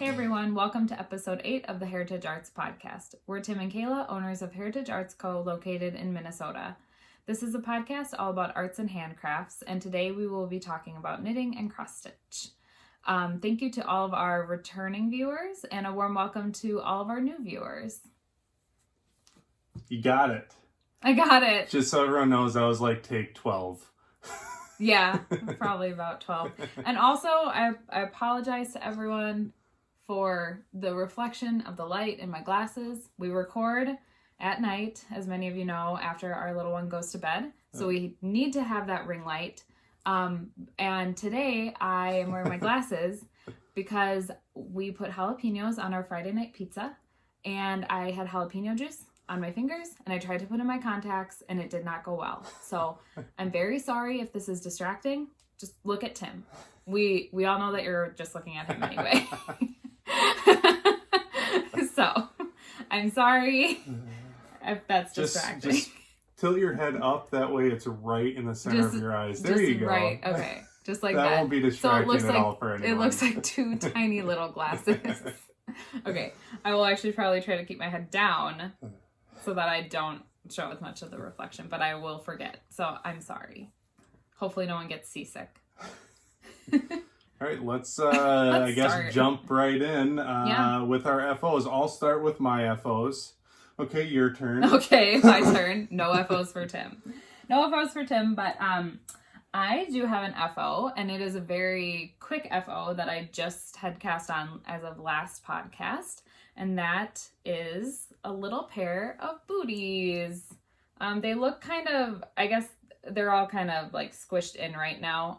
Hey everyone, welcome to episode 8 of the Heritage Arts Podcast. We're Tim and Kayla, owners of Heritage Arts Co. located in Minnesota. This is a podcast all about arts and handcrafts, and today we will be talking about knitting and cross-stitch. Thank you to all of our returning viewers, and a warm welcome to all of our new viewers. You got it. I got it. Just so everyone knows, that was like take 12. Yeah, probably about 12. And also, I apologize to everyone for the reflection of the light in my glasses. We record at night, as many of you know, after our little one goes to bed. So we need to have that ring light. And today I am wearing my glasses because we put jalapenos on our Friday night pizza. And I had jalapeno juice on my fingers, and I tried to put in my contacts, and it did not go well. So I'm very sorry if this is distracting. Just look at Tim. We all know that you're just looking at him anyway. So I'm sorry if that's distracting. Just tilt your head up, that way it's right in the center of your eyes. There you go. Right, okay. Just like that. That won't be distracting at all for anyone. It looks like two tiny little glasses. Okay, I will actually probably try to keep my head down so that I don't show as much of the reflection, but I will forget. So I'm sorry. Hopefully no one gets seasick. All right, let's I guess start. jump right in with our FOs. I'll start with my FOs. Okay, your turn. Okay, my turn. No FOs for Tim. No FOs for Tim, but I do have an FO, and it is a very quick FO that I just had cast on as of last podcast, and that is a little pair of booties. They look kind of, I guess they're all kind of like squished in right now.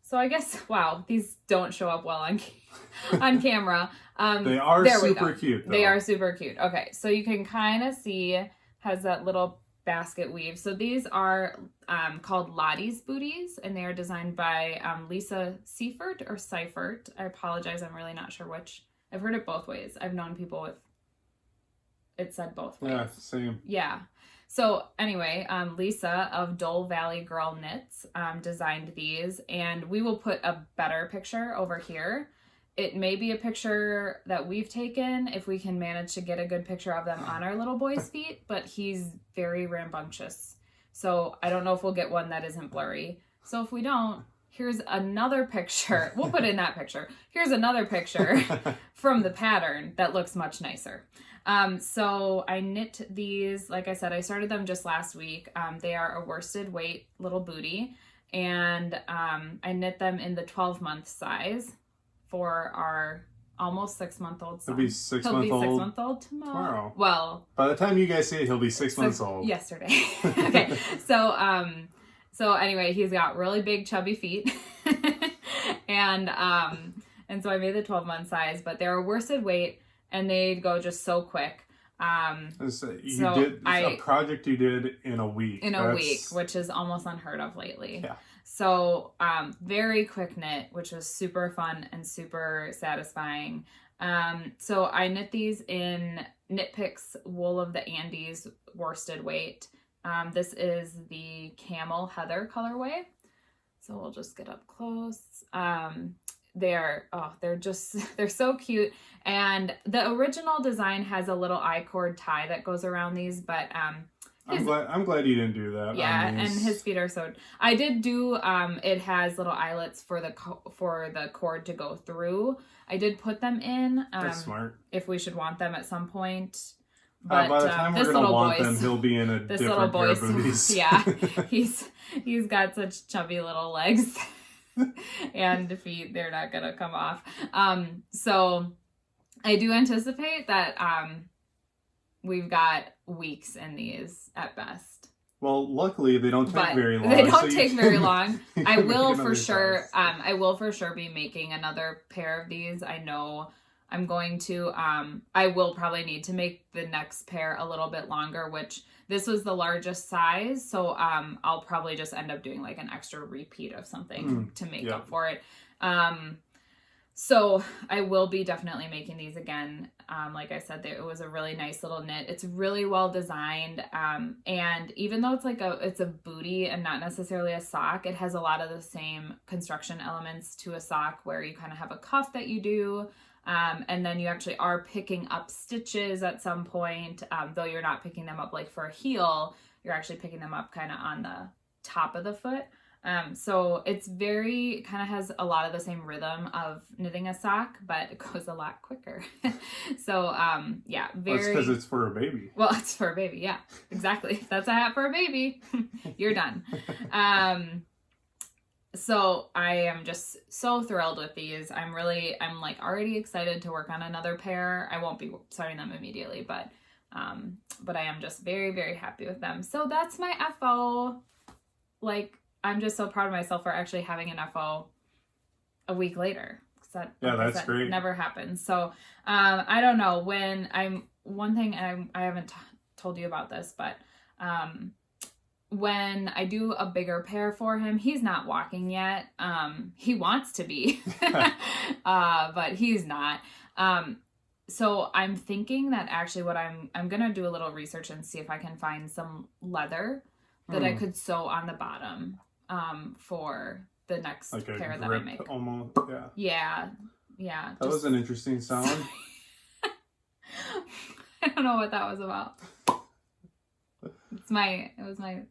So I guess, wow, these don't show up well on camera. They are super cute, though. They are super cute. Okay, so you can kind of see, has that little basket weave. So these are called Lottie's booties, and they are designed by Lisa Seifert or Seifert. I apologize, I'm really not sure which. I've heard it both ways. I've known people with it said both ways. Yeah, same. Yeah. So anyway, Lisa of Dole Valley Girl Knits designed these, and we will put a better picture over here. It may be a picture that we've taken if we can manage to get a good picture of them on our little boy's feet, but he's very rambunctious. So I don't know if we'll get one that isn't blurry. So if we don't, here's another picture. We'll put in that picture. Here's another picture from the pattern that looks much nicer. So I knit these, like I said, I started them just last week. They are a worsted weight little booty, and I knit them in the 12-month size for our almost 6-month-old son. He'll be 6-month-old tomorrow. Well, by the time you guys see it, he'll be 6 months old. Yesterday. Okay. So anyway, he's got really big chubby feet. and so I made the 12-month size, but they're a worsted weight, and they go just so quick. A project you did in a week. Which is almost unheard of lately. Yeah. So very quick knit, which was super fun and super satisfying. So I knit these in Knit Picks Wool of the Andes worsted weight. This is the Camel Heather colorway. So we'll just get up close. They're so cute. And the original design has a little I-cord tie that goes around these, but I'm glad you didn't do that. Yeah, and his feet are sewed. I did do it has little eyelets for the cord to go through. I did put them in. That's smart. If we should want them at some point. But by the time we're gonna want them, he'll be in a different pair of booties. Yeah, he's got such chubby little legs and feet. They're not gonna come off. So I do anticipate that we've got weeks in these at best. Well, luckily they don't take very long. They don't take very long. I will for sure. I will for sure be making another pair of these. I know I'm going to. I will probably need to make the next pair a little bit longer, which this was the largest size. So I'll probably just end up doing like an extra repeat of something to make up for it. So I will be definitely making these again. Like I said, it was a really nice little knit. It's really well designed. And even though it's a booty and not necessarily a sock, it has a lot of the same construction elements to a sock, where you kind of have a cuff that you do. And then you actually are picking up stitches at some point, though you're not picking them up like for a heel, you're actually picking them up kind of on the top of the foot. So it's very, kind of has a lot of the same rhythm of knitting a sock, but it goes a lot quicker. So, yeah, very. That's because it's for a baby. Well, it's for a baby. Yeah, exactly. That's a hat for a baby. You're done. So I am just so thrilled with these. I'm like already excited to work on another pair. I won't be starting them immediately, but I am just very, very happy with them. So that's my FO. Like, I'm just so proud of myself for actually having an FO a week later. That's great. Never happens. So, I don't know one thing I haven't told you about this, but, when I do a bigger pair for him, he's not walking yet. He wants to be, but he's not. So I'm thinking that actually what I'm going to do a little research and see if I can find some leather that I could sew on the bottom, for the next like pair that grip, I make. Almost, yeah. Yeah. That was an interesting sound. I don't know what that was about. It was my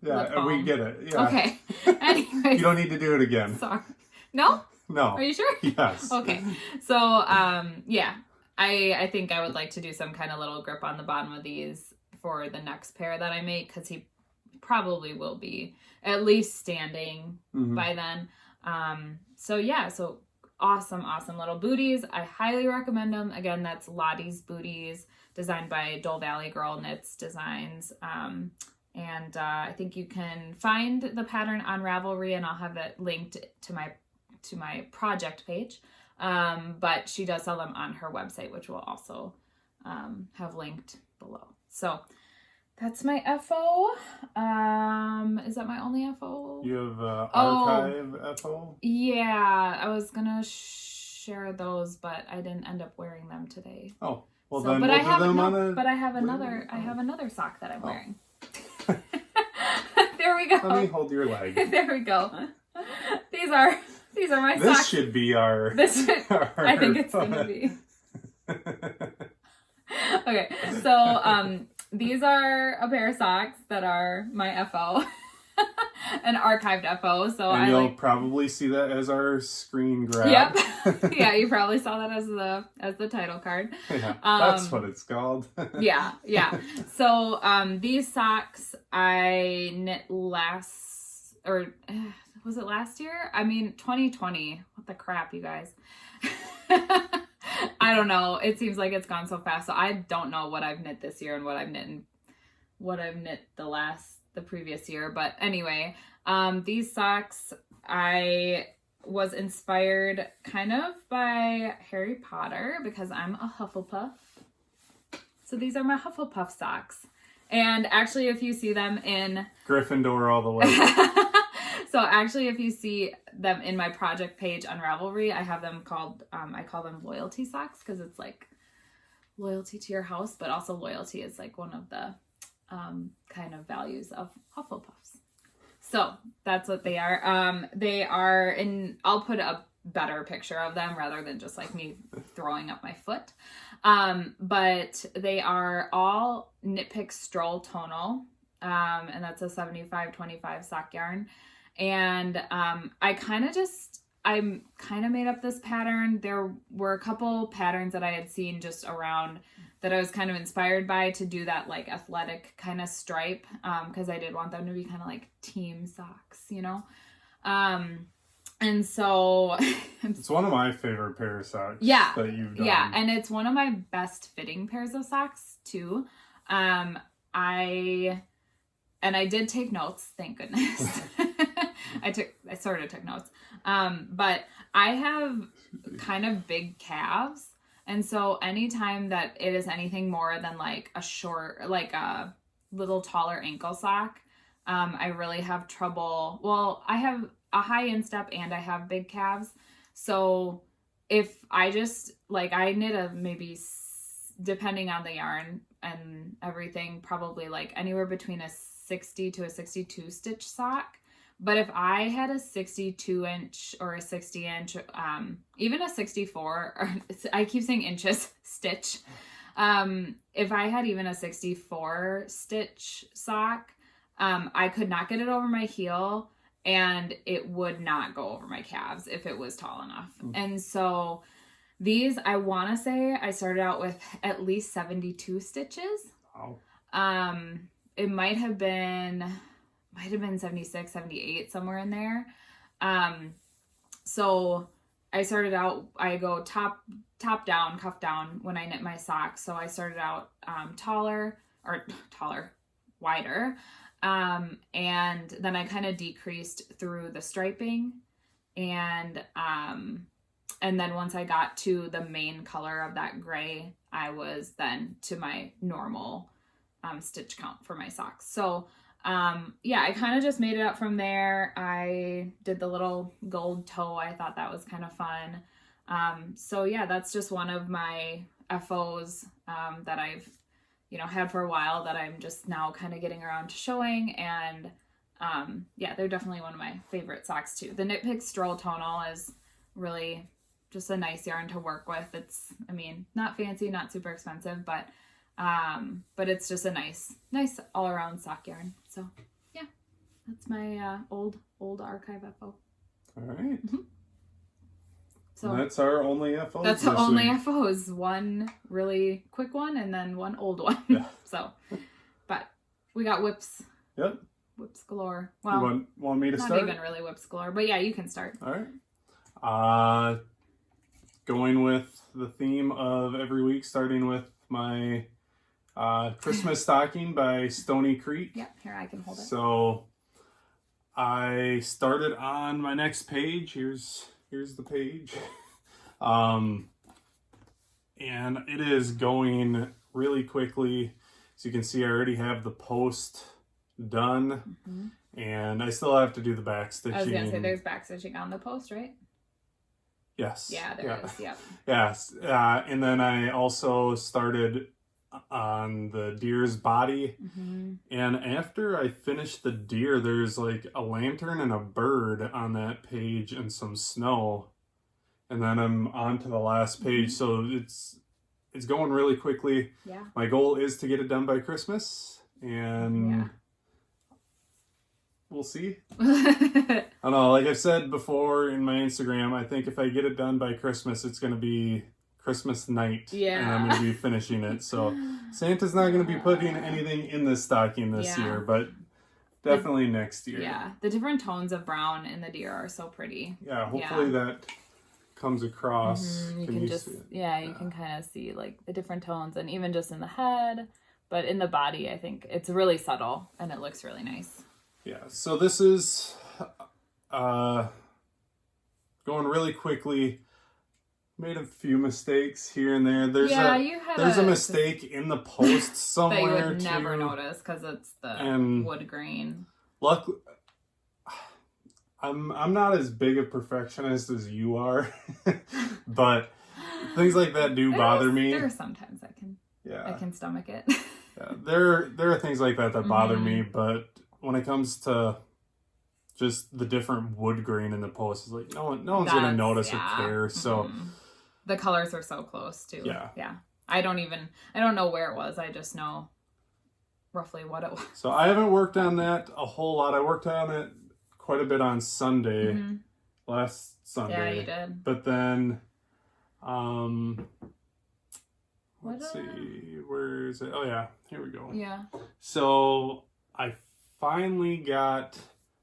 Yeah, we get it. Yeah. Okay. Anyway. You don't need to do it again. Sorry. No? No. Are you sure? Yes. Okay. So, yeah. I think I would like to do some kind of little grip on the bottom of these for the next pair that I make, because he probably will be at least standing by then. So yeah, so awesome little booties. I highly recommend them. Again, that's Lottie's Booties, designed by Dole Valley Girl Knits Designs. And I think you can find the pattern on Ravelry, and I'll have it linked to my project page. But she does sell them on her website, which we'll also have linked below. So that's my FO. Is that my only FO? You have archive FO? Yeah, I was gonna share those, but I didn't end up wearing them today. Oh, well, so, then but we'll I have do them on no, a... but I have another. I have another sock that I'm wearing. There we go. Let me hold your leg. There we go. These are my socks. This should be our... I think it's gonna be. Okay, so these are a pair of socks that are my FO, an archived FO. So and you'll probably see that as our screen grab. Yep. Yeah, you probably saw that as the title card. Yeah, that's what it's called. Yeah. So these socks I knit was it last year? I mean, 2020. What the crap, you guys. I don't know. It seems like it's gone so fast. So I don't know what I've knit this year and what I've knit the previous year. But anyway, these socks, I was inspired kind of by Harry Potter because I'm a Hufflepuff. So these are my Hufflepuff socks. And actually, if you see them in Gryffindor all the way. So actually, if you see them in my project page on Ravelry, I have them called, I call them loyalty socks, because it's like loyalty to your house, but also loyalty is like one of the kind of values of Hufflepuffs. So that's what they are. They are I'll put a better picture of them rather than just like me throwing up my foot. But they are all Knit Pick Stroll Tonal, and that's a 75-25 sock yarn. And I kind of made up this pattern. There were a couple patterns that I had seen just around that I was kind of inspired by to do that like athletic kind of stripe, because I did want them to be kind of like team socks, you know? And so it's one of my favorite pair of socks that you've done. Yeah, and it's one of my best fitting pairs of socks too. I did take notes, thank goodness. I sort of took notes. But I have kind of big calves. And so anytime that it is anything more than like a short, like a little taller ankle sock, I really have trouble. Well, I have a high instep and I have big calves. So if I just, like, I knit a maybe, depending on the yarn and everything, probably like anywhere between a 60 to a 62 stitch sock. But if I had a 62 inch or a 60 inch, even a 64, or I keep saying inches, stitch. If I had even a 64 stitch sock, I could not get it over my heel, and it would not go over my calves if it was tall enough. And so these, I want to say I started out with at least 72 stitches. Wow. It might have been 76, 78, somewhere in there. So I started out, I go top down, cuff down when I knit my socks. So I started out wider. And then I kind of decreased through the striping. And then once I got to the main color of that gray, I was then to my normal stitch count for my socks. So yeah, I kind of just made it up from there. I did the little gold toe. I thought that was kind of fun. So yeah, that's just one of my FOs that I've, had for a while that I'm just now kind of getting around to showing. And yeah, they're definitely one of my favorite socks too. The Knit Picks Stroll Tonal is really just a nice yarn to work with. It's, not fancy, not super expensive, but it's just a nice all around sock yarn. So yeah, that's my old archive FO. All right. Mm-hmm. So that's our only FOs. That's the only FOs. One really quick one and then one old one. Yeah. So, but we got whips. Yep. Whips galore. Well, you want me to start? Not even really whips galore, but yeah, you can start. All right. Going with the theme of every week, starting with my Christmas stocking by Stony Creek. Yep, here I can hold it. So I started on my next page. Here's the page. And it is going really quickly. As you can see, I already have the post done. Mm-hmm. And I still have to do the back stitching. I was going to say there's back stitching on the post, right? Yes. Yeah, there is. Yep. Yes. And then I also started on the deer's body. Mm-hmm. And after I finished the deer, there's like a lantern and a bird on that page and some snow. And then I'm on to the last page. Mm-hmm. So it's going really quickly. Yeah. My goal is to get it done by Christmas, and we'll see. I don't know, like I've said before in my Instagram, I think if I get it done by Christmas, it's going to be Christmas night, and I'm going to be finishing it. So Santa's not going to be putting anything in this stocking this year, but definitely next year. Yeah, the different tones of brown in the deer are so pretty. Yeah, hopefully that comes across. Mm-hmm. You can kind of see like the different tones, and even just in the head, but in the body, I think it's really subtle and it looks really nice. Yeah, so this is going really quickly. Made a few mistakes here and there. There's a mistake in the post somewhere that you would never notice because it's the wood grain. Luckily, I'm not as big a perfectionist as you are, but things like that do bother me. There are sometimes I can stomach it. Yeah, there are things like that bother me, but when it comes to just the different wood grain in the post, it's like no one's gonna notice or care. So the colors are so close too. Yeah. I don't know where it was. I just know roughly what it was. So I haven't worked on that a whole lot. I worked on it quite a bit on Sunday, last Sunday. Yeah, you did. But then, let's see, where is it? Oh yeah, here we go. Yeah. So I finally got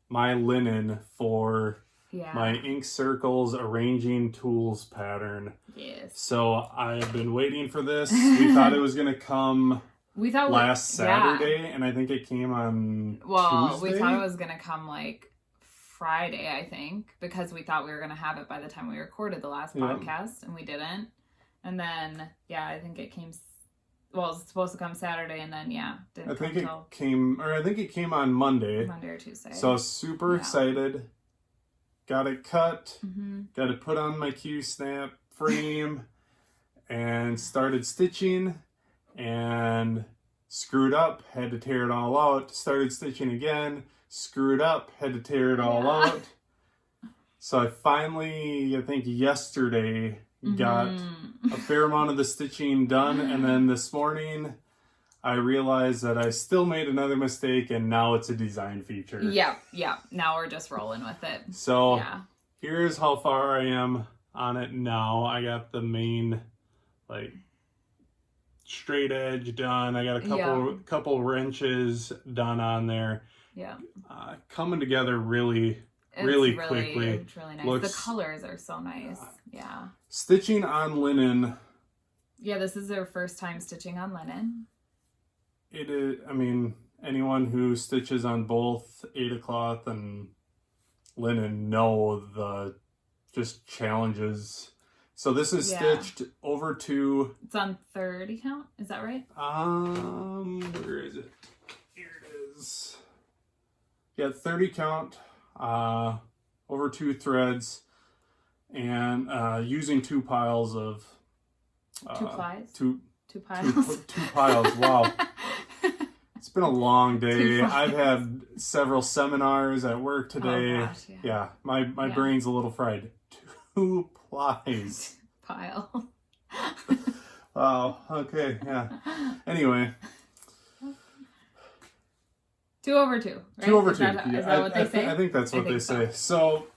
my linen for my Ink Circles Arranging Tools pattern. Yes. So I've been waiting for this. We thought it was going to come last Saturday, and I think it came on Tuesday. We thought it was going to come like Friday, I think, because we thought we were going to have it by the time we recorded the last podcast, and we didn't. And then, I think it came... Well, it was supposed to come Saturday, and then, didn't I think it came on Monday. Monday or Tuesday. So I was super excited. Got it cut. Mm-hmm. Got it put on my Q-snap frame, and started stitching, and screwed up. Had to tear it all out. Started stitching again. screwed up, had to tear it all out. So I finally, I think yesterday, got a fair amount of the stitching done, and then this morning I realized that I still made another mistake, and now it's a design feature. Yeah. Now we're just rolling with it. So here's how far I am on it now. I got the main like straight edge done. I got a couple wrenches done on there. Yeah. Coming together really quickly. It's really nice. The colors are so nice. Yeah. Stitching on linen. Yeah, this is their first time stitching on linen. It is, I mean, anyone who stitches on both Aida cloth and linen know the just challenges. So this is stitched over to... It's on 30 count, is that right? Where is it? Here it is. Yeah, 30 count, over 2 threads, and using 2 piles of... 2 plies? 2 piles? 2 piles, wow. It's been a long day. I've had several seminars at work today. Oh, gosh, yeah, my brain's a little fried. 2 plies. Pile. Wow, okay, yeah. Anyway. 2 over 2, right? 2 over 2. Is that what they say? I think that's what they say. So,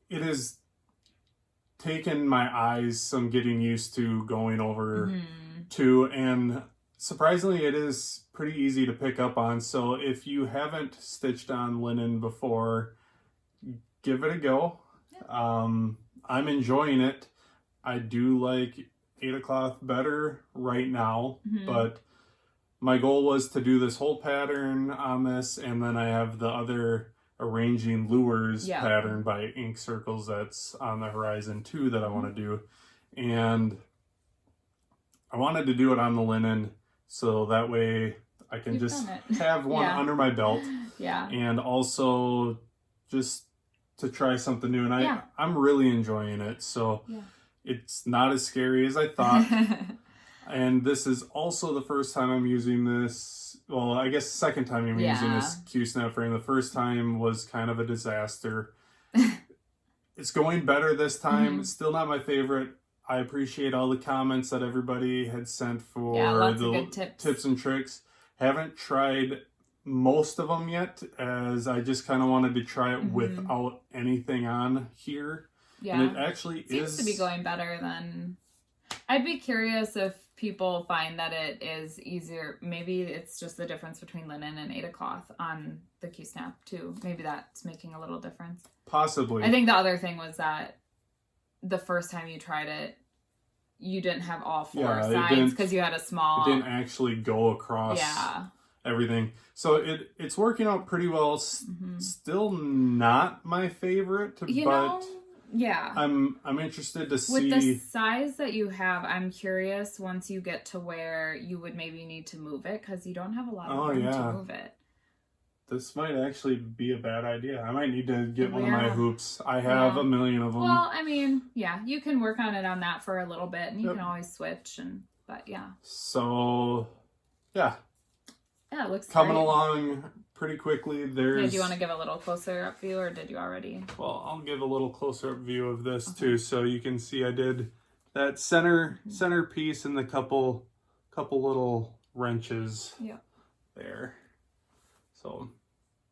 it has taken my eyes some getting used to going over 2, and surprisingly, it is pretty easy to pick up on. So if you haven't stitched on linen before, give it a go. I'm enjoying it. I do like Aida cloth better right now, but my goal was to do this whole pattern on this, and then I have the other arranging lures pattern by Ink Circles that's on the horizon too that I want to do. And I wanted to do it on the linen so that way I can just have one under my belt. Yeah. And also just to try something new. And I'm really enjoying it. So it's not as scary as I thought. And this is also the first time I'm using this. Well, I guess the second time I'm using this Q-snap frame. The first time was kind of a disaster. It's going better this time. It's still not my favorite. I appreciate all the comments that everybody had sent for the tips and tricks. Haven't tried most of them yet, as I just kind of wanted to try it without anything on here. Yeah, and it actually seems to be going better than... I'd be curious if people find that it is easier. Maybe it's just the difference between linen and Aida cloth on the Q-snap too. Maybe that's making a little difference. Possibly. I think the other thing was that the first time you tried it, you didn't have all 4 sides because you had a small... It didn't actually go across everything. So it's working out pretty well. Still not my favorite, but... Yeah. I'm interested to see... With the size that you have, I'm curious once you get to where you would maybe need to move it, because you don't have a lot of room to move it. This might actually be a bad idea. I might need to get one of my hoops. I have a million of them. Well, I mean, you can work on it on that for a little bit, and you can always switch, but So, yeah, it looks coming along pretty quickly. Do you want to give a little closer up view, or did you already? Well, I'll give a little closer up view of this too, so you can see I did that center piece and the couple little wrenches there. So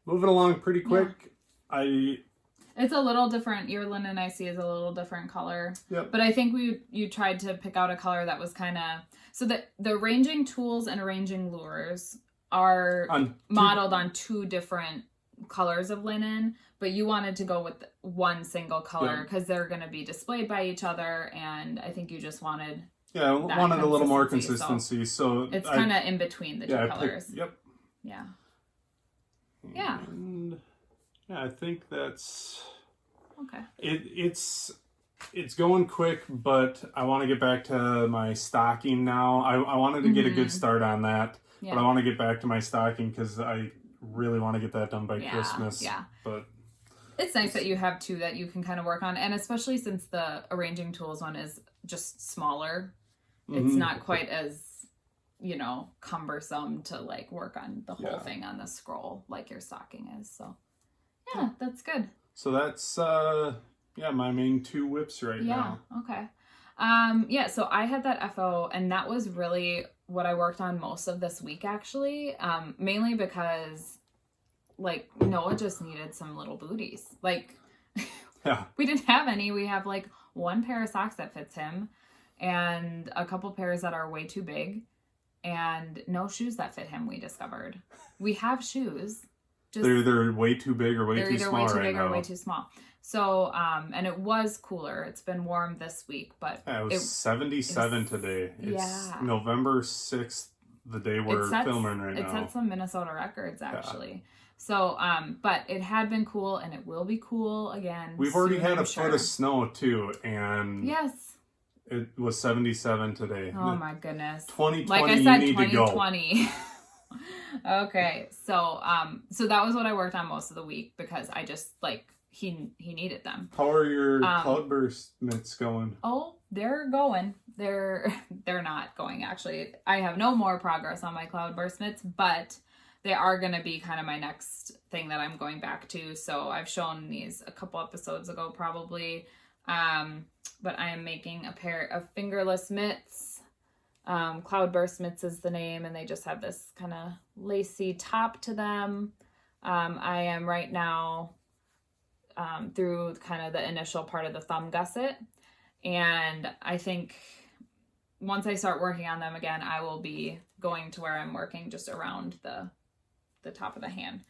moving along pretty quick. It's a little different. Your linen I see is a little different color. Yep. But I think you tried to pick out a color that was kind of... So the arranging tools and arranging lures are modeled on 2 different colors of linen, but you wanted to go with one single color because they're going to be displayed by each other, and I think you just wanted... Yeah, wanted a little more consistency. So it's kind of in between the 2 colors. Yeah. Yeah. And I think that's okay. It's going quick, but I want to get back to my stocking now. I wanted to get a good start on that, but I want to get back to my stocking because I really want to get that done by Christmas. Yeah. But it's nice that you have 2 that you can kind of work on, and especially since the arranging tools one is just smaller, it's not quite as you know, cumbersome to like work on the whole Yeah. thing on the scroll like your stocking is. So yeah, that's good. So that's my main 2 whips right now. Okay. Yeah, so I had that FO, and that was really what I worked on most of this week, actually. Mainly because, like, Noah just needed some little booties. Like, Yeah. we didn't have any. We have, like, 1 pair of socks that fits him, and a couple pairs that are way too big, and no shoes that fit him, we discovered. We have shoes. Just, they're either way too big or way too small. They're either way too big or way too small. So, and it was cooler. It's been warm this week, but it was 77 today. It's November 6th, the day we're filming right now. It set some Minnesota records, actually. Yeah. So, but it had been cool, and it will be cool again. We've already had a foot of snow, too, and yes, it was 77 today. Oh, my goodness. 2020, like I said, you need 2020. to go. Okay, so that was what I worked on most of the week, because I just, like, he needed them. How are your cloudburst mitts going? Oh, they're going. They're not going, actually. I have no more progress on my cloudburst mitts, but they are going to be kind of my next thing that I'm going back to. So I've shown these a couple episodes ago, probably. But I am making a pair of fingerless mitts. Cloudburst mitts is the name, and they just have this kind of lacy top to them. I am right now through kind of the initial part of the thumb gusset, and I think once I start working on them again, I will be going to where I'm working just around the top of the hand.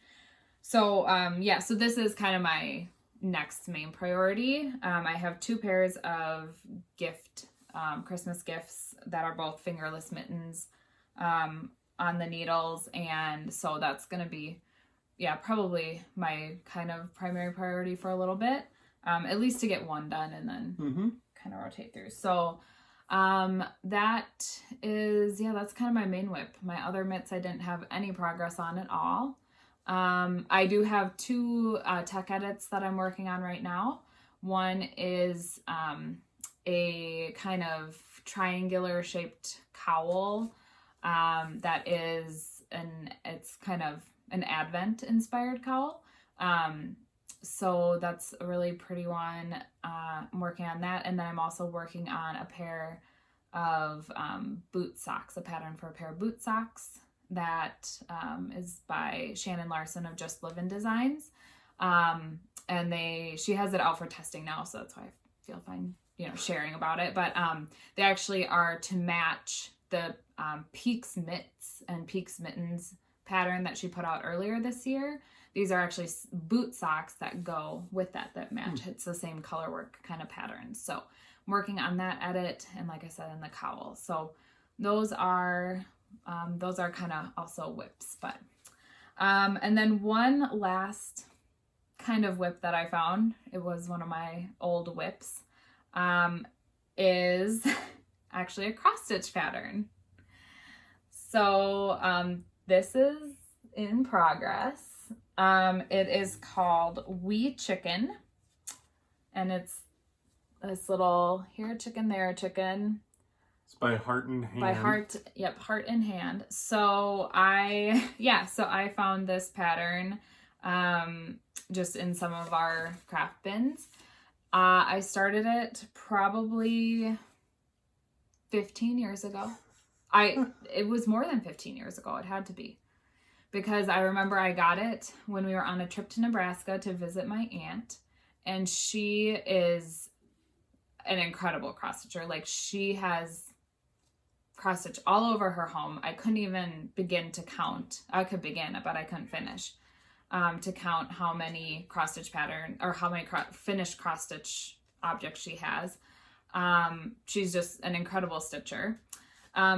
So so this is kind of my next main priority. I have 2 pairs of Christmas gifts that are both fingerless mittens on the needles, and so that's going to be probably my kind of primary priority for a little bit, at least to get 1 done and then kind of rotate through. So that is, that's kind of my main whip. My other mitts I didn't have any progress on at all. I do have 2 tech edits that I'm working on right now. One is a kind of triangular shaped cowl that is it's kind of an Advent inspired cowl. So that's a really pretty one. I'm working on that, and then I'm also working on a pair of boot socks, a pattern for a pair of boot socks that is by Shannon Larson of Just Livin' Designs. And she has it out for testing now, so that's why I feel fine, sharing about it. But they actually are to match the Peaks Mitts and Peaks Mittens pattern that she put out earlier this year. These are actually boot socks that go with that match. It's the same color work kind of pattern. So I'm working on that edit, and like I said, in the cowl. So those are kind of also whips. But and then one last kind of whip that I found, it was one of my old whips, is actually a cross stitch pattern. So this is in progress. It is called Wee Chicken, and it's this little here a chicken, there a chicken. It's by Heart in Hand. By Heart, yep, Heart in Hand. So I found this pattern just in some of our craft bins. I started it probably 15 years ago. It was more than 15 years ago. It had to be. Because I remember I got it when we were on a trip to Nebraska to visit my aunt. And she is an incredible cross stitcher. Like, she has cross stitch all over her home. I couldn't even begin to count. I could begin, but I couldn't finish. To count how many cross stitch pattern or how many finished cross stitch objects she has. She's just an incredible stitcher.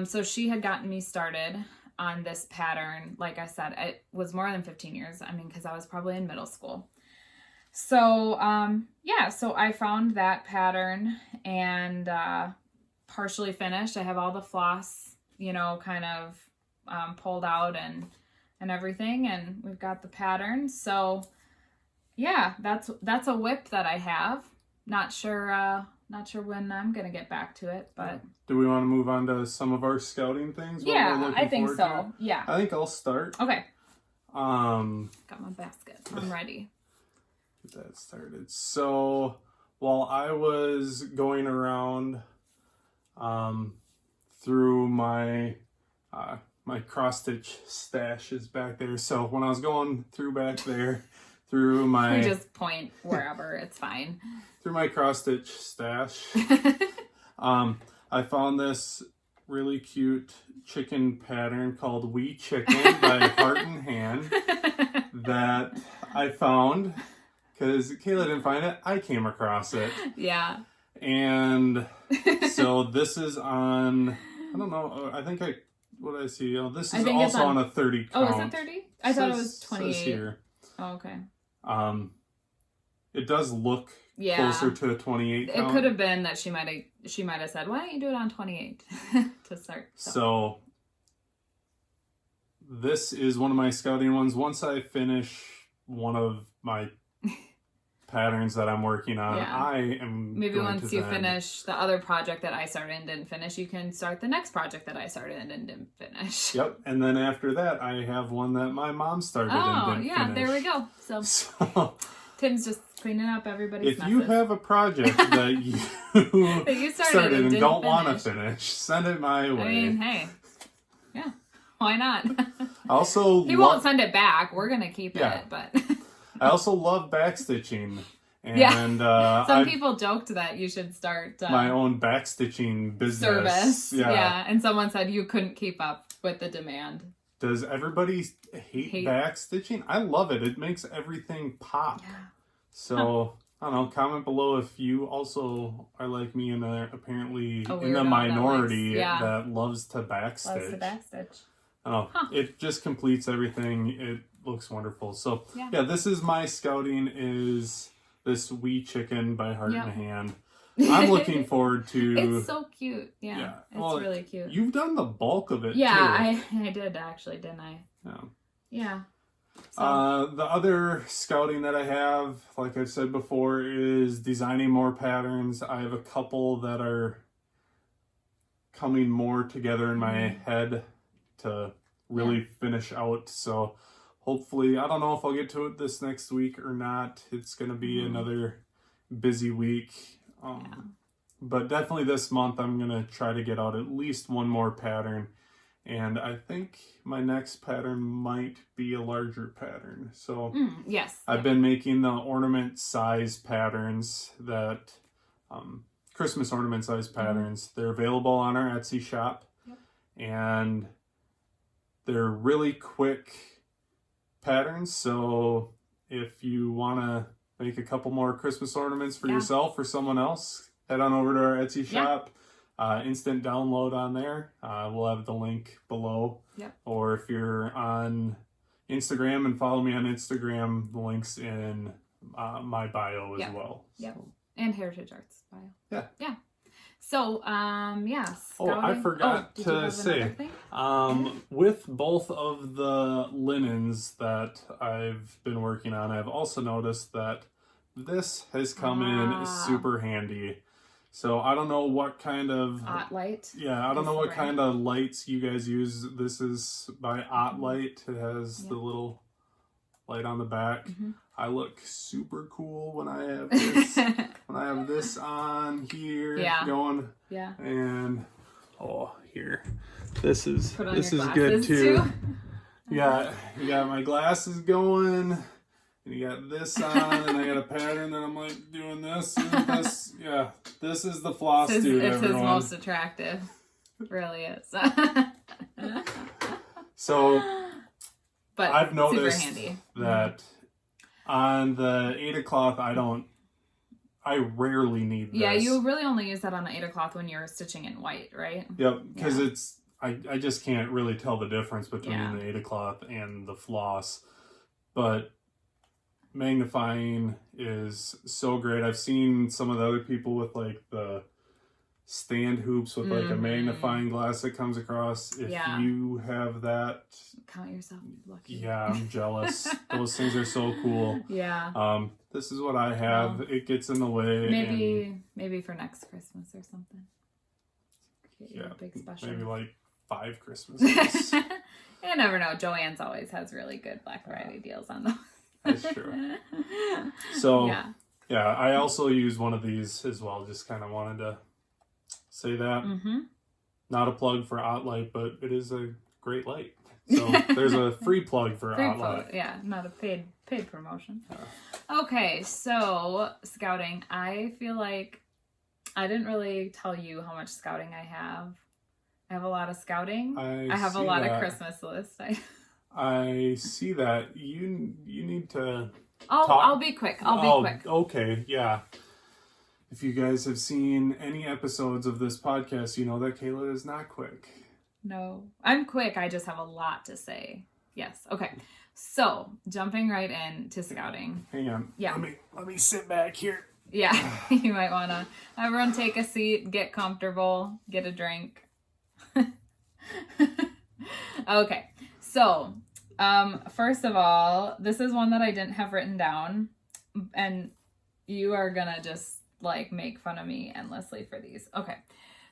So she had gotten me started on this pattern. Like I said, it was more than 15 years. I mean, because I was probably in middle school. So, so I found that pattern and partially finished. I have all the floss, kind of pulled out and everything, and we've got the pattern. So, yeah, that's a whip that I have. not sure when I'm gonna get back to it, but do we want to move on to some of our scouting things? Yeah, I think so. Yeah. I think I'll start. Okay. Got my basket. I'm ready. Get that started. So while I was going around through my my cross stitch stash is back there. So when I was going through back there through my we just point wherever, it's fine. Through my cross stitch stash, I found this really cute chicken pattern called Wee Chicken by Heart and Hand that I found because Kayla didn't find it. I came across it. Yeah. And so this is on, I don't know, I think what I see, this is also on a 30 count. Oh, is it 30? I thought it was 28. Says here. Oh, okay. It does look closer to a 28 count. It could have been that she might have said, why don't you do it on 28 to start. So this is one of my scouting ones. Once I finish one of my patterns that I'm working on, I am maybe once you finish the other project that I started and didn't finish, you can start the next project that I started and didn't finish. Yep. And then after that, I have one that my mom started and didn't finish. There we go. So Tim's just cleaning up everybody's messes. If you have a project that you, that you started and don't want to finish, send it my way. I mean, hey, yeah, why not? Also, he won't send it back. We're gonna keep it, but I also love backstitching. And some people joked that you should start my own backstitching business service. Yeah, and someone said you couldn't keep up with the demand. Does everybody hate backstitching? I love it. It makes everything pop. Yeah. So, I don't know, comment below if you also are like me and are apparently in the minority that loves to backstitch. Loves to backstitch. I don't know. It just completes everything. It looks wonderful. So, this is my scouting is this Wee Chicken by Heart and Hand. I'm looking forward to... It's so cute. Yeah. It's really cute. You've done the bulk of it, too. I did, actually, didn't I? Yeah. So. The other scouting that I have, like I've said before, is designing more patterns. I have a couple that are coming more together in my head to really finish out. So hopefully, I don't know if I'll get to it this next week or not. It's going to be another busy week. But definitely this month, I'm going to try to get out at least one more pattern. And I think my next pattern might be a larger pattern. So I've been making the ornament size patterns that, Christmas ornament size patterns. They're available on our Etsy shop. And they're really quick patterns. So if you want to make a couple more Christmas ornaments for yourself or someone else, head on over to our Etsy shop. Instant download on there. We'll have the link below. Or if you're on Instagram and follow me on Instagram, the link's in my bio as well. So. And Heritage Arts bio. Yeah. So, Oh, I forgot to say, with both of the linens that I've been working on, I've also noticed that this has come in super handy. So I don't know what kind of... Light? Yeah, I don't know what kind of lights you guys use. This is by Light. It has the little light on the back. I look super cool when I have this. When I have this on here going. And here. This is good too. You got my glasses going. And you got this on, and I got a pattern that I'm like doing this and this. This is the Flosstube, everyone. It's his most attractive. It really is. So, but I've noticed super handy. that on the 8 o'clock, I rarely need this. Yeah, you really only use that on the 8 o'clock when you're stitching in white, right? Yep, because I just can't really tell the difference between the 8 o'clock and the floss. But magnifying is so great. I've seen some of the other people with like the stand hoops with like a magnifying glass that comes across. If you have that, count yourself lucky. Yeah, I'm jealous. Those things are so cool. Yeah. This is what I have. Well, it gets in the way. Maybe for next Christmas or something. Yeah, big special. Maybe like 5 Christmases. You never know. Joann's always has really good Black Friday deals on those. That's true. So yeah, I also use one of these as well. Just kind of wanted to say that. Not a plug for OttLite, but it is a great light. So there's a free plug for OttLite. Yeah, not a paid promotion. Okay, so scouting. I feel like I didn't really tell you how much scouting I have. I have a lot of scouting. I have a lot of Christmas lists. I see that. You need to I'll be quick. I'll be quick. Okay, yeah. If you guys have seen any episodes of this podcast, you know that Kayla is not quick. No, I'm quick. I just have a lot to say. Yes. Okay. So jumping right into scouting. Hang on. Yeah. Let me sit back here. Yeah. You might want to. Everyone take a seat, get comfortable, get a drink. Okay. So, first of all, this is one that I didn't have written down, and you are gonna just like make fun of me endlessly for these. Okay.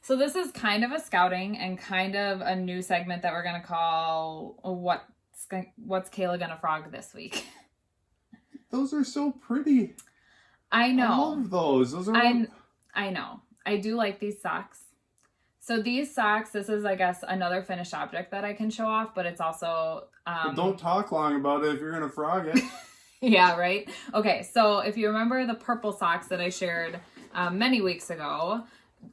So this is kind of a scouting and kind of a new segment that we're gonna call What's Kayla Gonna Frog This Week? Those are so pretty. I know. I love those. Those are. I know. I do like these socks. So these socks, this is, I guess, another finished object that I can show off, but it's also... But don't talk long about it if you're going to frog it. Yeah, right? Okay, so if you remember the purple socks that I shared many weeks ago,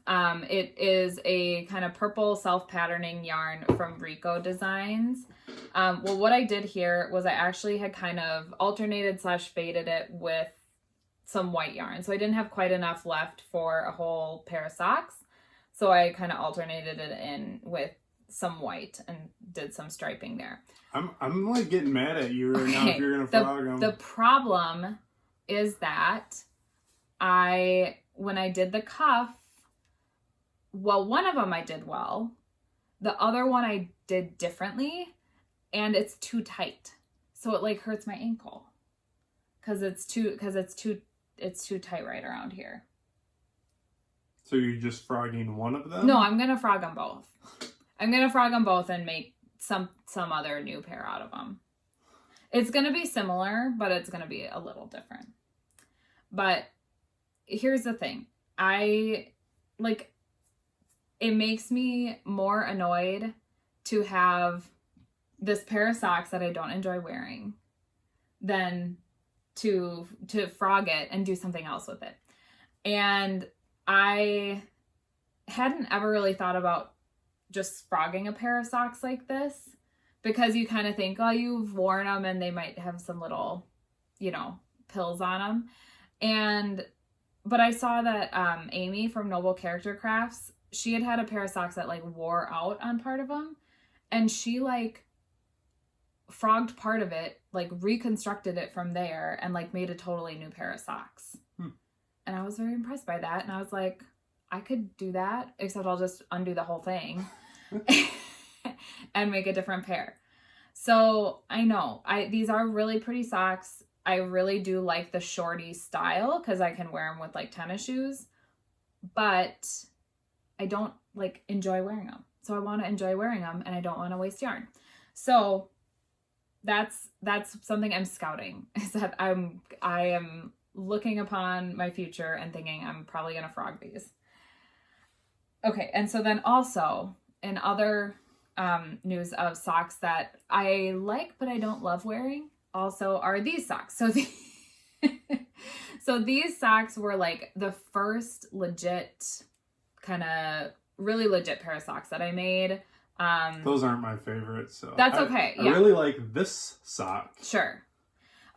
it is a kind of purple self-patterning yarn from Rico Designs. Well, what I did here was I actually had kind of alternated/faded it with some white yarn. So I didn't have quite enough left for a whole pair of socks. So I kind of alternated it in with some white and did some striping there. I'm like getting mad at you right now if you're going to frog them. The problem is that when I did the cuff, well, one of them I did well. The other one I did differently, and it's too tight. So it like hurts my ankle because it's too tight right around here. So you're just frogging one of them? No, I'm going to frog them both. I'm going to frog them both and make some other new pair out of them. It's going to be similar, but it's going to be a little different. But here's the thing. It makes me more annoyed to have this pair of socks that I don't enjoy wearing than to frog it and do something else with it. And I hadn't ever really thought about just frogging a pair of socks like this because you kind of think, oh, you've worn them and they might have some little, pills on them. But I saw that Amy from Noble Character Crafts, she had a pair of socks that like wore out on part of them, and she like frogged part of it, like reconstructed it from there and like made a totally new pair of socks. And I was very impressed by that. And I was like, I could do that, except I'll just undo the whole thing and make a different pair. So I know these are really pretty socks. I really do like the shorty style because I can wear them with like tennis shoes, but I don't like enjoy wearing them. So I want to enjoy wearing them and I don't want to waste yarn. So that's something I'm scouting, is that I am looking upon my future and thinking I'm probably going to frog these. Okay. And so then also in other news of socks that I like, but I don't love wearing also are these socks. So these socks were like the first legit kind of really legit pair of socks that I made. Those aren't my favorites, so that's okay. I really like this sock. Sure.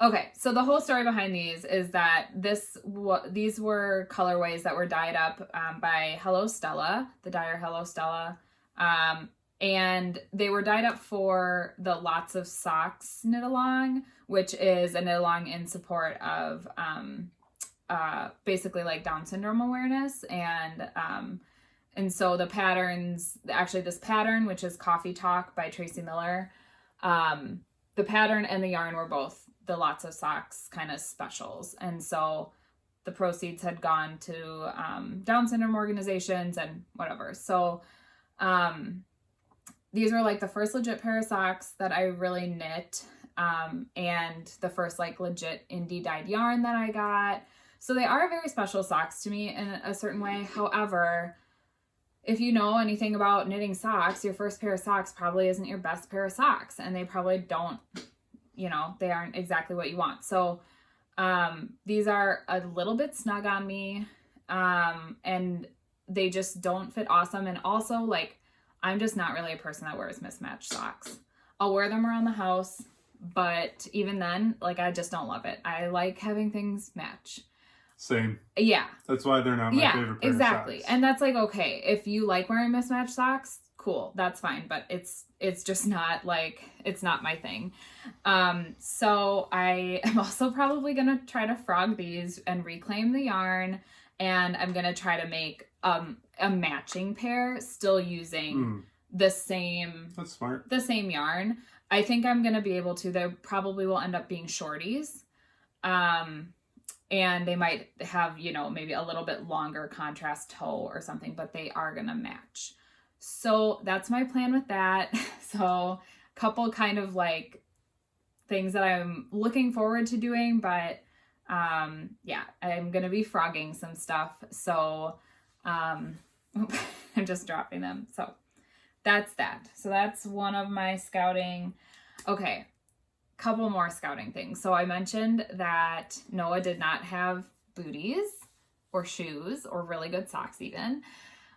Okay, so the whole story behind these is that these were colorways that were dyed up by Hello Stella, the dyer Hello Stella, and they were dyed up for the Lots of Socks knit along, which is a knit along in support of basically like Down syndrome awareness and And so the patterns, actually this pattern, which is Coffee Talk by Tracy Miller, the pattern and the yarn were both the Lots of Socks kind of specials. And so the proceeds had gone to Down syndrome organizations and whatever. So these were like the first legit pair of socks that I really knit, and the first like legit indie dyed yarn that I got. So they are very special socks to me in a certain way. However, if you know anything about knitting socks, your first pair of socks probably isn't your best pair of socks, and they probably don't, you know, they aren't exactly what you want. So these are a little bit snug on me, and they just don't fit awesome. And also, like, I'm just not really a person that wears mismatched socks. I'll wear them around the house, but even then, like, I just don't love it. I like having things match. Same. Yeah. That's why they're not my favorite pair exactly. of socks. And that's like, okay, if you like wearing mismatched socks, cool, that's fine. But it's just not like, it's not my thing. So I am also probably going to try to frog these and reclaim the yarn. And I'm going to try to make a matching pair still using the same. That's smart. The same yarn. I think I'm going to be able to. They probably will end up being shorties. And they might have, you know, maybe a little bit longer contrast toe or something, but they are going to match. So that's my plan with that. So a couple kind of like things that I'm looking forward to doing, but yeah, I'm going to be frogging some stuff. So I'm just dropping them. So that's that. So that's one of my scouting. Okay. Couple more scouting things. So I mentioned that Noah did not have booties or shoes or really good socks even.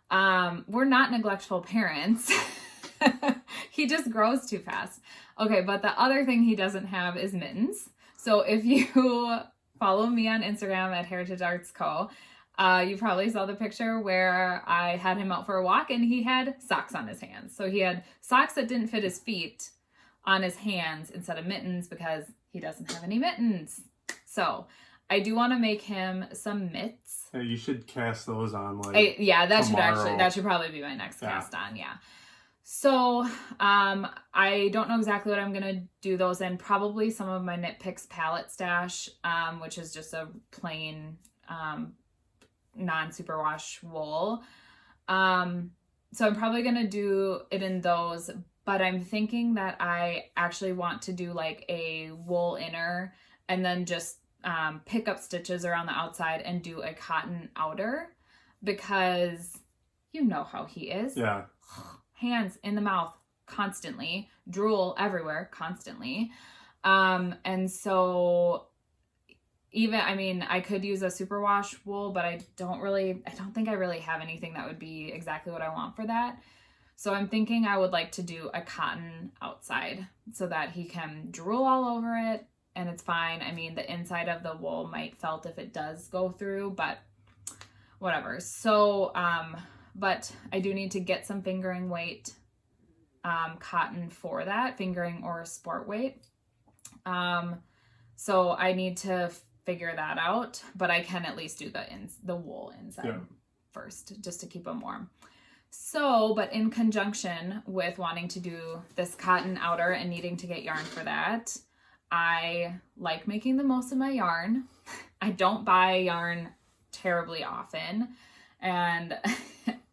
We're not neglectful parents. He just grows too fast. Okay, but the other thing he doesn't have is mittens. So if you follow me on Instagram at Heritage Arts Co., you probably saw the picture where I had him out for a walk and he had socks on his hands. So he had socks that didn't fit his feet on his hands instead of mittens because he doesn't have any mittens. So I do want to make him some mitts. Yeah, you should cast those on like that should probably be my next cast on. Yeah. So I don't know exactly what I'm gonna do those in. Probably some of my Knit Picks palette stash, which is just a plain non-superwash wool. So I'm probably gonna do it in those. But I'm thinking that I actually want to do like a wool inner and then just pick up stitches around the outside and do a cotton outer because you know how he is. Yeah. Hands in the mouth constantly, drool everywhere constantly. And so even, I mean, I could use a superwash wool, but I don't think I really have anything that would be exactly what I want for that. So I'm thinking I would like to do a cotton outside so that he can drool all over it and it's fine. I mean, the inside of the wool might felt if it does go through, but whatever. So, but I do need to get some fingering weight cotton for that, fingering or sport weight. So I need to figure that out, but I can at least do the wool inside first just to keep them warm. So, but in conjunction with wanting to do this cotton outer and needing to get yarn for that, I like making the most of my yarn. I don't buy yarn terribly often and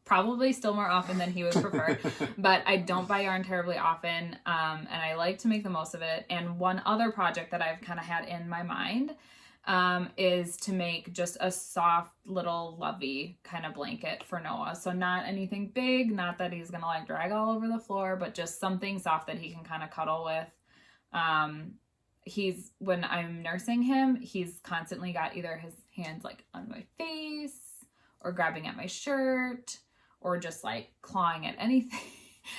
probably still more often than he would prefer, but I don't buy yarn terribly often. And I like to make the most of it. And one other project that I've kind of had in my mind is to make just a soft little lovey kind of blanket for Noah. So not anything big, not that he's gonna like drag all over the floor, but just something soft that he can kind of cuddle with. When I'm nursing him, he's constantly got either his hands like on my face or grabbing at my shirt or just like clawing at anything.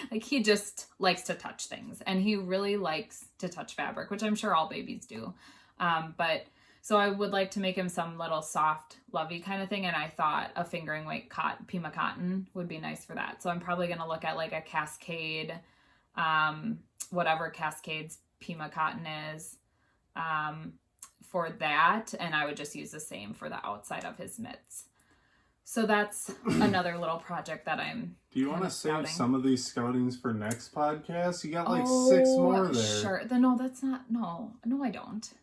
Like he just likes to touch things and he really likes to touch fabric, which I'm sure all babies do. So I would like to make him some little soft, lovey kind of thing. And I thought a fingering weight Pima cotton would be nice for that. So I'm probably going to look at like a Cascade, whatever Cascade's Pima cotton is, for that. And I would just use the same for the outside of his mitts. So that's another little project that I'm. Do you want to save some of these scoutings for next podcast? You got like 6 more there. Sure. No, that's not. No, I don't.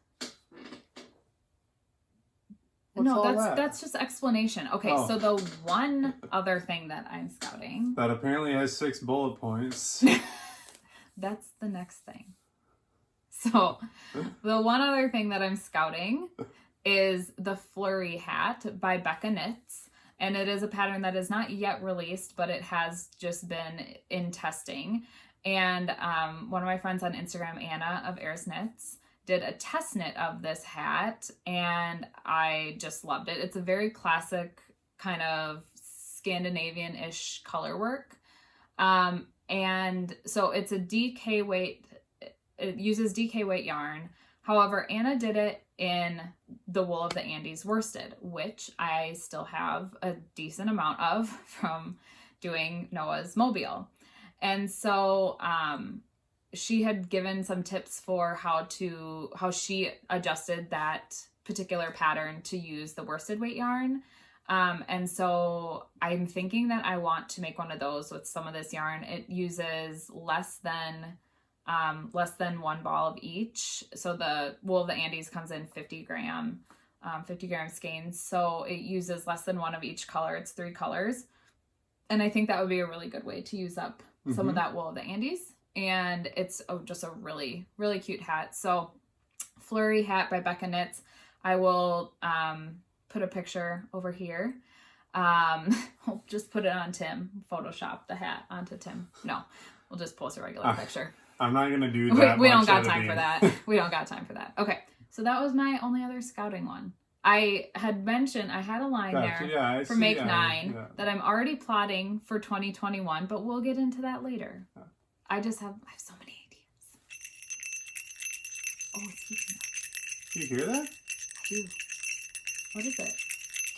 That's just explanation. Okay, so the one other thing that I'm scouting that apparently has 6 bullet points. That's the next thing. So the one other thing that I'm scouting is the Flurry hat by Becca Knits. And it is a pattern that is not yet released, but it has just been in testing. And one of my friends on Instagram, Anna of Airs Knits, did a test knit of this hat, and I just loved it. It's a very classic kind of Scandinavian-ish color work. And so it's a DK weight, it uses DK weight yarn. However, Anna did it in the wool of the Andes worsted, which I still have a decent amount of from doing Noah's Mobile. And so she had given some tips for how she adjusted that particular pattern to use the worsted weight yarn. And so I'm thinking that I want to make one of those with some of this yarn. It uses less than 1 ball of each. So the wool of the Andes comes in 50 gram skeins. So it uses less than 1 of each color. It's 3 colors. And I think that would be a really good way to use up some of that wool of the Andes. And it's just a really, really cute hat. So Flurry hat by Becca Knits. I will put a picture over here. I'll just put it on Tim. Photoshop the hat onto Tim. No, we'll just post a regular picture. I'm not going to do that. We don't got time for that. We don't got time for that. Okay. So that was my only other scouting one. I had mentioned I had a line there for Make 9 that I'm already plotting for 2021, but we'll get into that later. I have so many ideas. Oh, speaking of. Do you hear that? I do. What is it?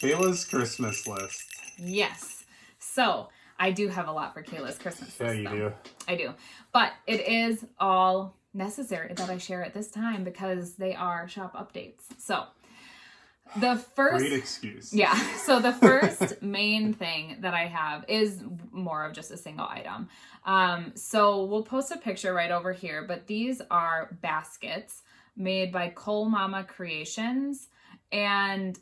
Kayla's Christmas list. Yes. So I do have a lot for Kayla's Christmas list. Yeah, you do. I do. But it is all necessary that I share at this time because they are shop updates. So the first... Great excuse. Yeah. So the first main thing that I have is more of just a single item. So we'll post a picture right over here, but these are baskets made by ColeMamaCreations. And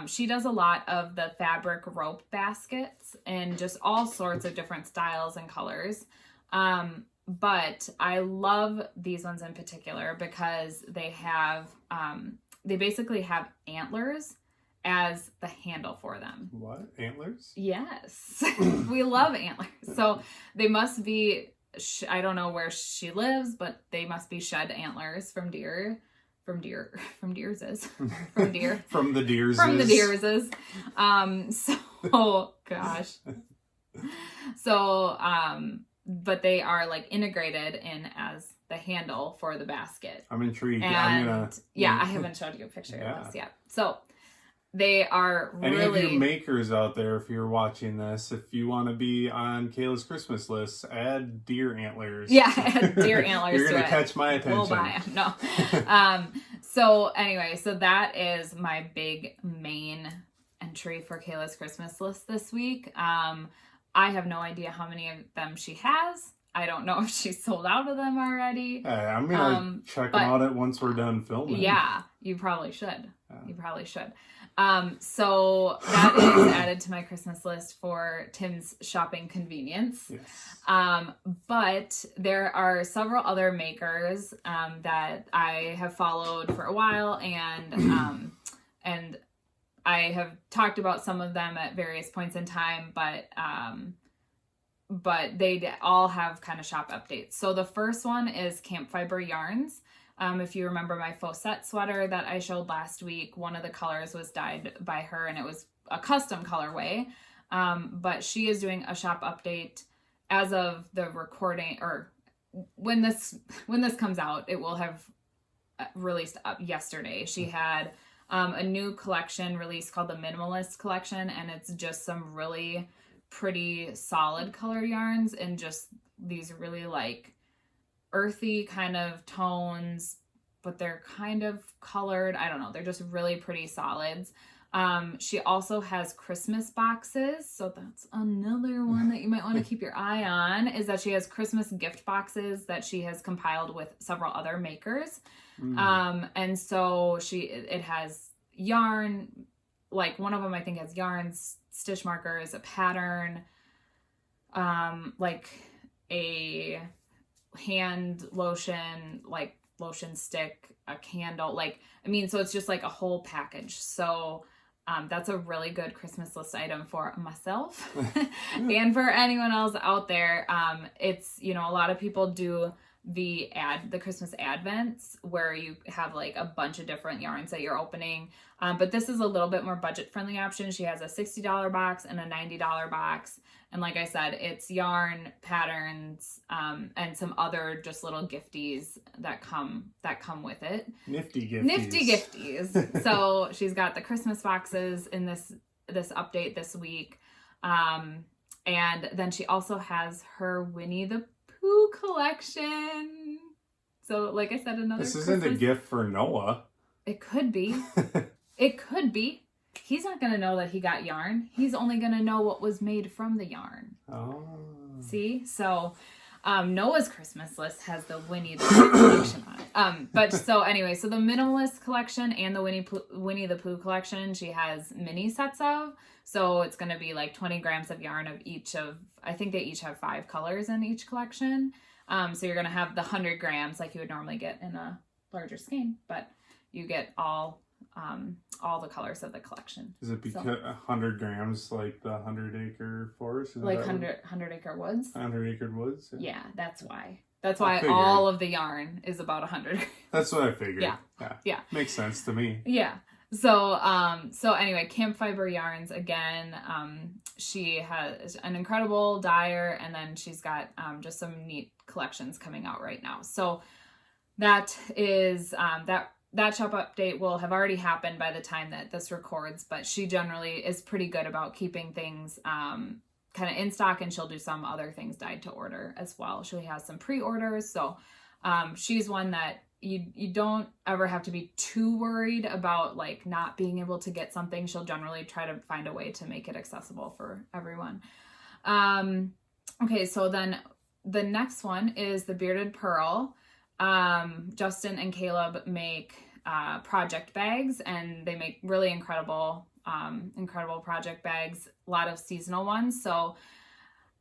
she does a lot of the fabric rope baskets and just all sorts of different styles and colors. But I love these ones in particular because they have, they basically have antlers as the handle for them. What? Antlers? Yes. We love antlers. So they must be, I don't know where she lives, but they must be shed antlers from deer. From the Deerses. So, gosh. So, but they are like integrated in as the handle for the basket. I'm intrigued. And I haven't showed you a picture of this yet. So they are really... Any of you makers out there, if you're watching this, if you want to be on Kayla's Christmas list, add deer antlers. Yeah, add deer antlers. You're going to catch my attention. We'll buy them. No. So anyway, so that is my big main entry for Kayla's Christmas list this week. I have no idea how many of them she has. I don't know if she's sold out of them already. Hey, I'm going to check them out once we're done filming. Yeah, you probably should. You probably should. So that is added to my Christmas list for Tim's shopping convenience. Yes. But there are several other makers that I have followed for a while, and I have talked about some of them at various points in time, but they all have kind of shop updates. So the first one is Campfiber Yarns. If you remember my faux set sweater that I showed last week, one of the colors was dyed by her and it was a custom colorway. But she is doing a shop update as of the recording, or when this comes out, it will have released up yesterday. She had a new collection released called the Minimalist Collection, and it's just some really pretty solid color yarns and just these really like earthy kind of tones, but they're kind of colored. I don't know. They're just really pretty solids. She also has Christmas boxes. So that's another one that you might want to keep your eye on, is that she has Christmas gift boxes that she has compiled with several other makers. And so it has yarn, like one of them I think has yarns, stitch markers, a pattern, like a hand lotion, like lotion stick, a candle, so it's just like a whole package. So that's a really good Christmas list item for myself and for anyone else out there. It's, a lot of people do the Christmas advents where you have like a bunch of different yarns that you're opening. But this is a little bit more budget friendly option. She has a $60 box and a $90 box. And like I said, it's yarn, patterns, and some other just little gifties that come with it. Nifty gifties. So she's got the Christmas boxes in this update this week. And then she also has her Winnie the Pooh collection. So like I said, another This isn't a gift for Noah. It could be. It could be. He's not going to know that he got yarn. He's only going to know what was made from the yarn. Oh. See? So Noah's Christmas list has the Winnie the Pooh collection on it. But so anyway, so the minimalist collection and the Winnie the Pooh collection, she has mini sets of. So it's going to be like 20 grams of yarn of I think they each have 5 colors in each collection. So you're going to have the 100 grams like you would normally get in a larger skein, but you get all the colors of the collection. Is it because 100 grams like the 100-acre forest? Like 100-acre woods? 100-acre woods? Yeah, that's why. That's why all of the yarn is about 100 grams. That's what I figured. Yeah. Makes sense to me. Yeah. So anyway, Campfiber Yarns, again, she has an incredible dyer, and then she's got just some neat collections coming out right now. So that is that shop update will have already happened by the time that this records, but she generally is pretty good about keeping things kind of in stock, and she'll do some other things dyed to order as well. She has some pre-orders, so she's one that you don't ever have to be too worried about like not being able to get something. She'll generally try to find a way to make it accessible for everyone. Okay, so then the next one is the Bearded Purl. Justin and Caleb make project bags, and they make really incredible project bags, a lot of seasonal ones. So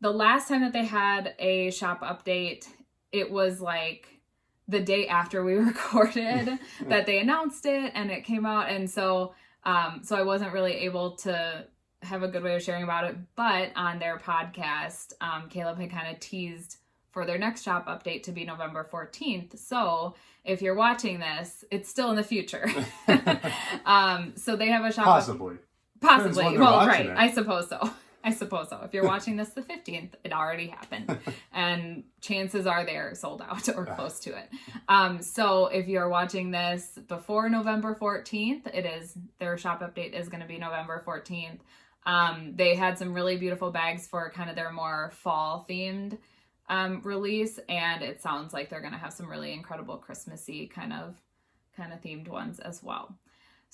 the last time that they had a shop update, it was like the day after we recorded that they announced it and it came out. And so I wasn't really able to have a good way of sharing about it, but on their podcast, Caleb had kind of teased for their next shop update to be November 14th. So if you're watching this, it's still in the future. So they have a shop. Possibly. Well, right. I suppose so. If you're watching this the 15th, it already happened. And chances are they're sold out or close to it. So if you're watching this before November 14th, their shop update is going to be November 14th. They had some really beautiful bags for kind of their more fall themed release, and it sounds like they're going to have some really incredible Christmassy kind of themed ones as well.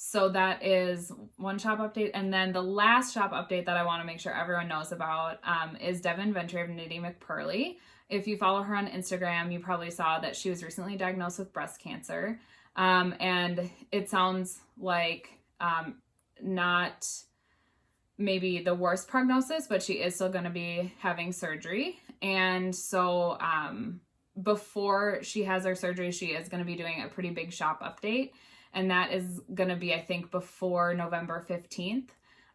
So that is one shop update. And then the last shop update that I want to make sure everyone knows about is Devin Ventry of Knitty McPurly. If you follow her on Instagram, you probably saw that she was recently diagnosed with breast cancer. And it sounds like not maybe the worst prognosis, but she is still going to be having surgery. And so before she has her surgery, she is going to be doing a pretty big shop update. And that is going to be, I think, before November 15th.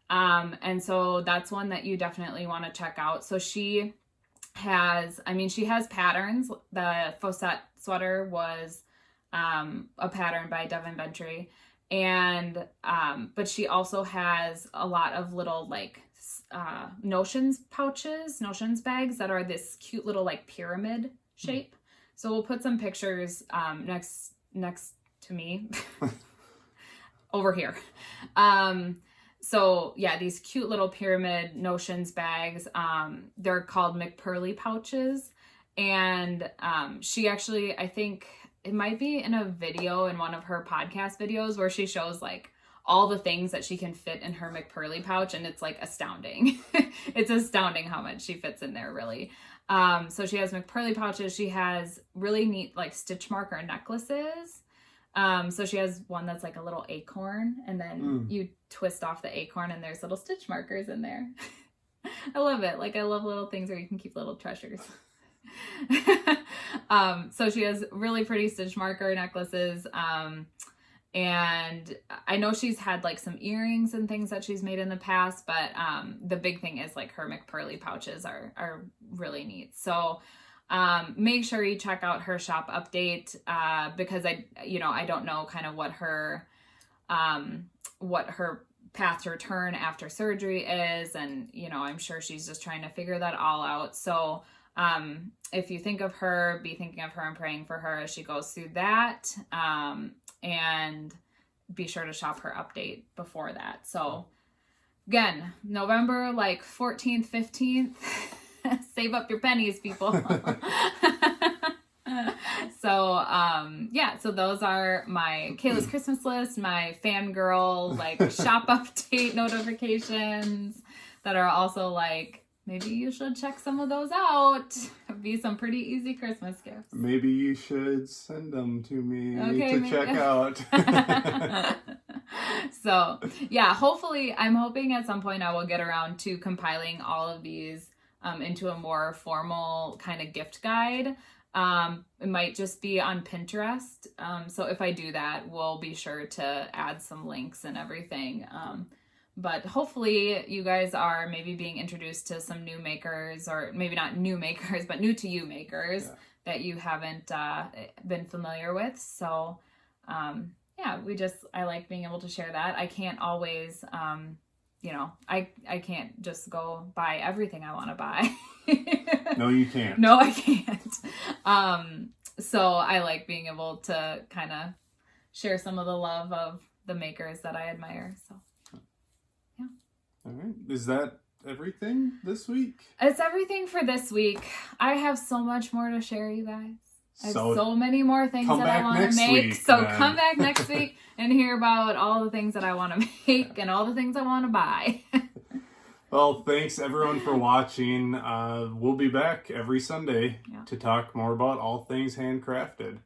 And so that's one that you definitely want to check out. So she has patterns. The Faucette sweater was a pattern by Devin Ventry. And, but she also has a lot of little like notions bags that are this cute little like pyramid shape. So we'll put some pictures next to me over here. So yeah, these cute little pyramid notions bags, they're called McPurly pouches. And she actually, I think it might be in a video in one of her podcast videos where she shows like all the things that she can fit in her McPurly pouch, and it's like astounding. It's astounding how much she fits in there, really. So she has McPurly pouches. She has really neat like stitch marker necklaces. So she has one that's like a little acorn, and then you twist off the acorn and there's little stitch markers in there. I love it. Like, I love little things where you can keep little treasures. So she has really pretty stitch marker necklaces. And I know she's had like some earrings and things that she's made in the past, but the big thing is like her McPurly pouches are really neat. So make sure you check out her shop update, because I don't know kind of what her path to return after surgery is, and I'm sure she's just trying to figure that all out. So if you think of her, be thinking of her and praying for her as she goes through that, and be sure to shop her update before that. So again, November like 14th, 15th, save up your pennies, people. So, so those are my Kayla's Christmas list, my fangirl, like shop update notifications that are also like, maybe you should check some of those out. It'd be some pretty easy Christmas gifts. Maybe you should send them to me to check out. So, yeah, hopefully, I'm hoping at some point I will get around to compiling all of these into a more formal kind of gift guide. It might just be on Pinterest. So if I do that, we'll be sure to add some links and everything. But hopefully you guys are maybe being introduced to some new makers, or maybe not new makers, but new to you makers that you haven't been familiar with. So I like being able to share that. I can't always, I can't just go buy everything I want to buy. No, you can't. No, I can't. So I like being able to kind of share some of the love of the makers that I admire. So, yeah. All right. Is that everything this week? It's everything for this week. I have so much more to share, you guys. I have so many more things that I want to make. Come back next week and hear about all the things that I want to make and all the things I want to buy. Well, thanks everyone for watching. We'll be back every Sunday to talk more about all things handcrafted.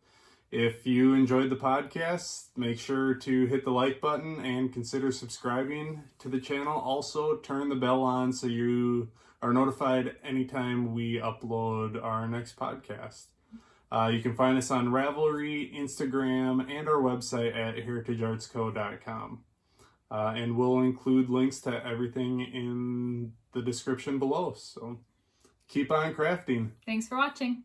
If you enjoyed the podcast, make sure to hit the like button and consider subscribing to the channel. Also, turn the bell on so you are notified anytime we upload our next podcast. You can find us on Ravelry, Instagram, and our website at heritageartsco.com. And we'll include links to everything in the description below. So keep on crafting. Thanks for watching.